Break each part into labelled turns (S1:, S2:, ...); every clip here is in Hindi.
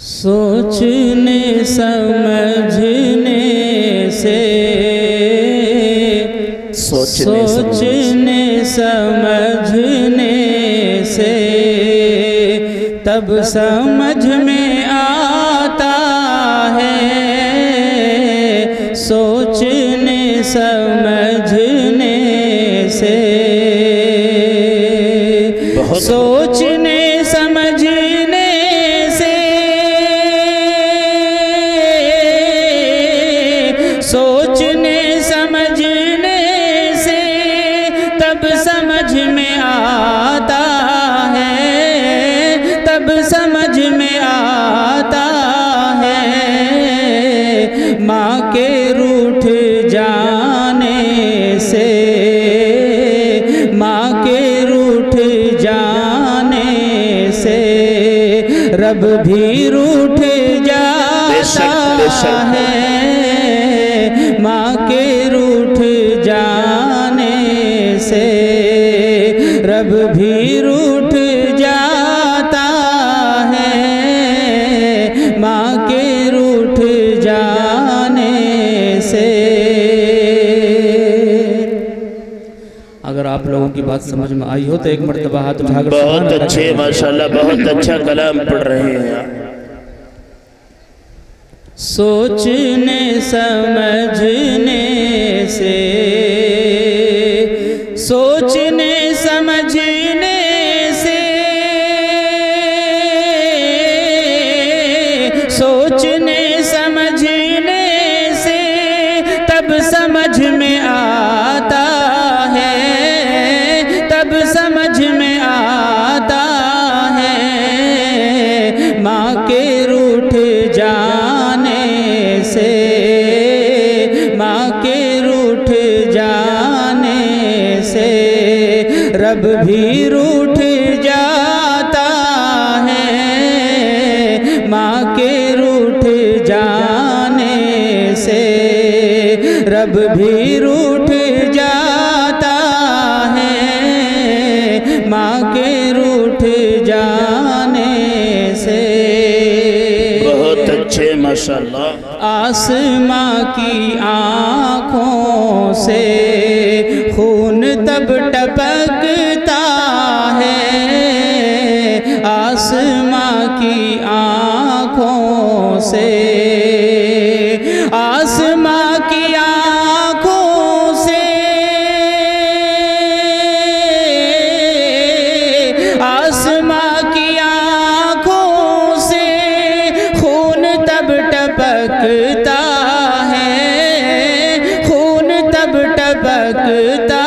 S1: सोचने समझने से, सोचने समझने से तब समझ में आता है। सोचने समझने से, सोचने समझने से, सोचने समझने से तब समझ में आता है, तब समझ में आता है। माँ के रूठ जाने से, माँ के रूठ जाने से रब भी रूठ जाता है। माँ के रूठ जाने से रब भी रूठ जाता है। माँ के रूठ जाने से। अगर आप लोगों की बात समझ में आई हो तो एक मर्तबा हाथ उठाकर।
S2: बहुत अच्छे, माशाल्लाह, बहुत अच्छा कलाम पढ़ रहे हैं।
S1: सोचने समझने से, सोचने समझने से, सोचने समझने से तब समझ में आता है, तब समझ में आता है। माँ के रूठ जाने से, माँ के रूठ जाने से रब भी रूठ जाता है। माँ के रूठ जाने से रब भी रूठ जाता है। माँ के रूठ जाने से।
S2: बहुत अच्छे, माशाल्लाह।
S1: आसमां की आँखों से खून तब टपकता है। आसमां की आँखों से, आसमां की आँखों से, आसमां की आँखों से खून तब टपकता है, खून तब टपकता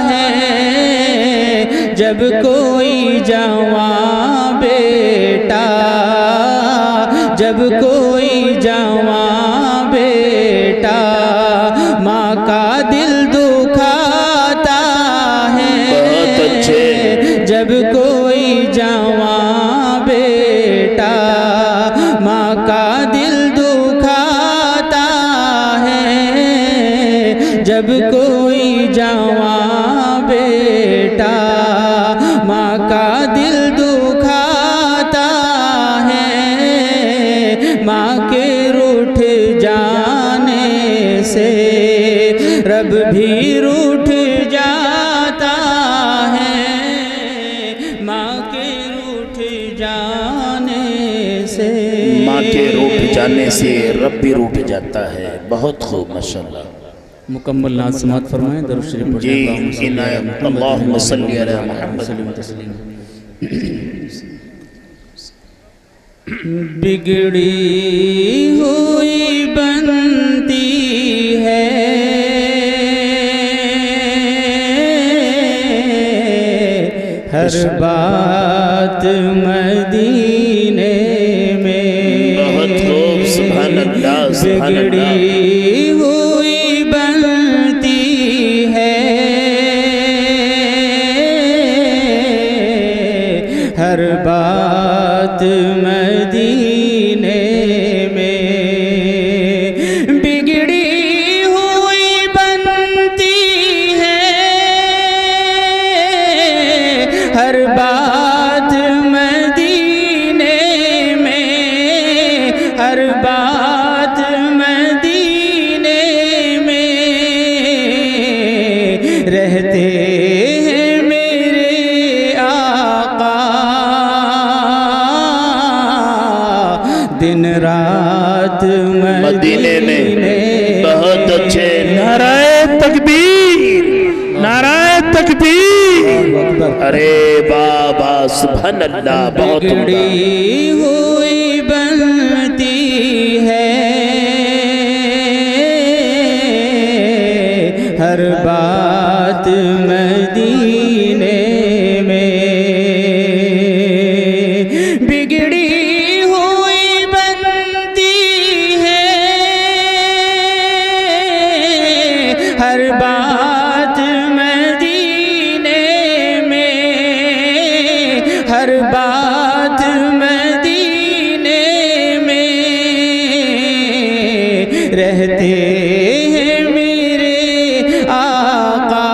S1: है। जब कोई जवां बेटा, जब कोई जवां बेटा माँ का दिल दुखाता है।
S2: बहुत अच्छे।
S1: जब कोई जवां बेटा माँ का दिल दुखाता है। जब कोई जवां बेटा माँ का दिल दुखाता है। माँ के रूठ जाने से रब भी रूठ जाता है। माँ के रूठ जाने से,
S2: माँ के रूठ जाने से रब भी रूठ जाता है। बहुत खूब, माशाल्लाह।
S1: मुकम्मल नात समात फरमाएं, दरूद शरीफ पढ़ें।
S2: अल्लाहुम्मा सल्ली अला मुहम्मद।
S1: बिगड़ी हुई बनती है हर बात मदीने में।
S2: बहुत खूब, सुभान अल्लाह, सुभान अल्लाह।
S1: बिगड़ी हुई बनती है हर बात मदीने में। बिगड़ी हुई बनती है हर बात मदीने में। हर बात मदीने में रहते हैं मेरे आका, दिन रात
S2: मदीने में। बहुत अच्छे, नाराए तकबीर, नाराए तकबीर। अरे बाबा सुभान अल्लाह, बहुत
S1: बिगड़ी हुई बनती है हर बात मदीने में, बिगड़ी हुई बनती है हर बात मदीने में, हर बात मदीने में रहते हैं मेरे आका,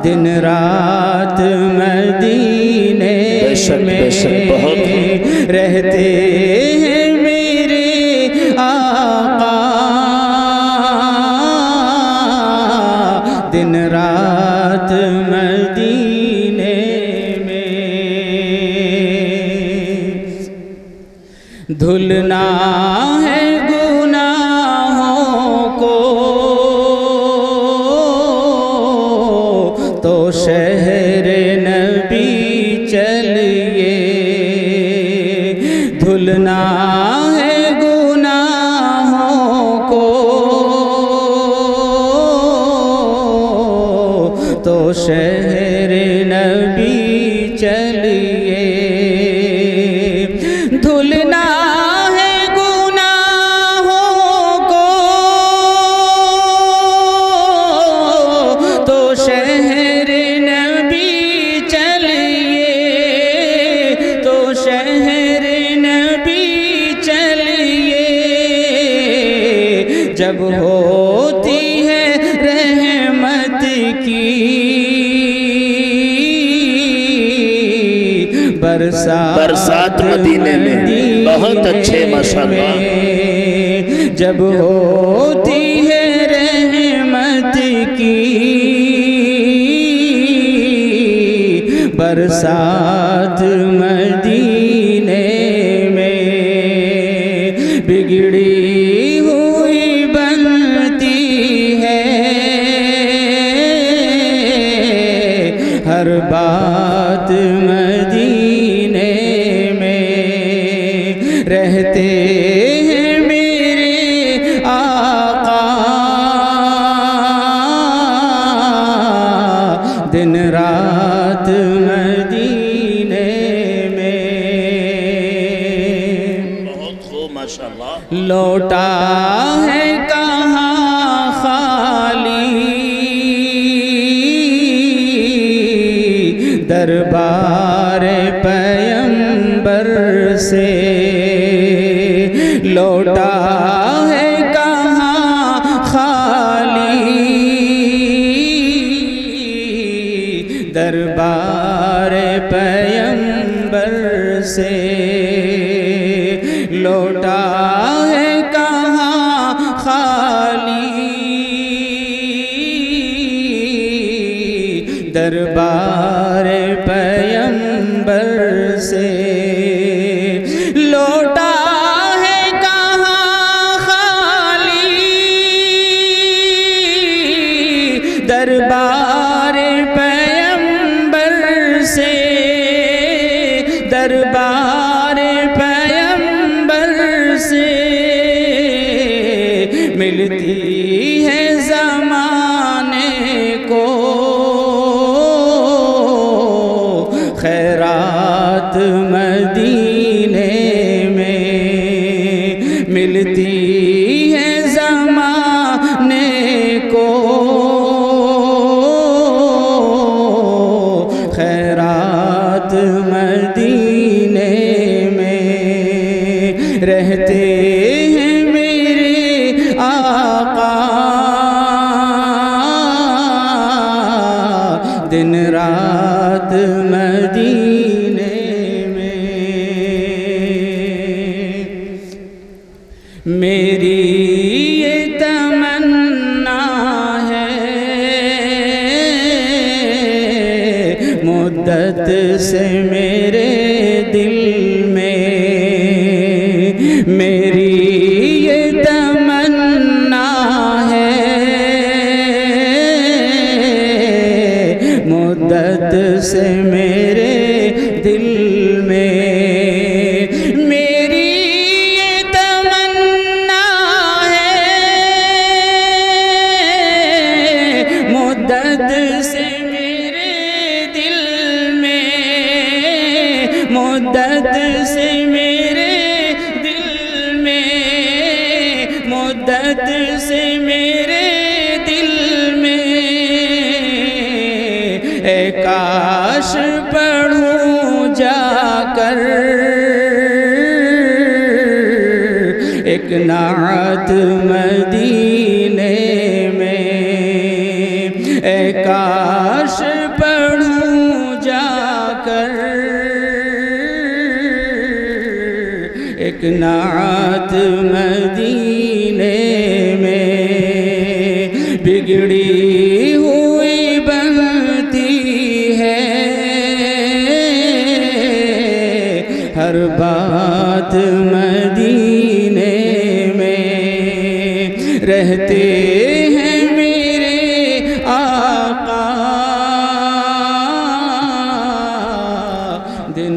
S1: दिन रात मदीने में रहते हैं मेरे आका, दिन रात मदीने में। धुलना है गुनाहों को तो शहर नबी चलिए, धुलना है गुनाहों को तो शहर नबी चलिए, धुलना है गुनाहों को तो शहर नबी चलिए, तो शहर नबी चलिए, जब होती है रहमत की
S2: बरसात मदीने में। बहुत अच्छे माशाअल्लाह।
S1: जब होती है रहमत की बरसात मदीने में, बिगड़ी हुई बनती है हर बात मदीने में रहते हैं मेरे आका, दिन रात मदीने में।
S2: बहुत खूब माशाअल्लाह।
S1: लौटा है कहाँ खाली दरबार पैगंबर से, लौटा है कहाँ खाली दरबार पैगंबर से, लौटा है कहाँ खाली दरबार पैगंबर से, लौटा है कहाँ खाली दरबार पैगंबर से, दरबार पैगंबर से मिलती है ज़माने को खैरात मदीने में, मिलती है ज़माने को खैरात मदीने में रहते हैं मेरे आका, दिन रात मदीने में। से मेरे दिल में मेरी ये तमन्ना है, मुद्दत से मेरे दिल में मेरी ये तमन्ना है, मुद्दत से मेरे दिल में, मुद्दत से मेरे दिल में, मुद्दत से मेरे दिल में ए काश पढ़ूं जाकर एक नात मदीने में, ए काश पढ़ूं जाकर एक नात मदीने में। बिगड़ी हुई बनती है हर बात मदीने में, रहते हैं मेरे आका दिन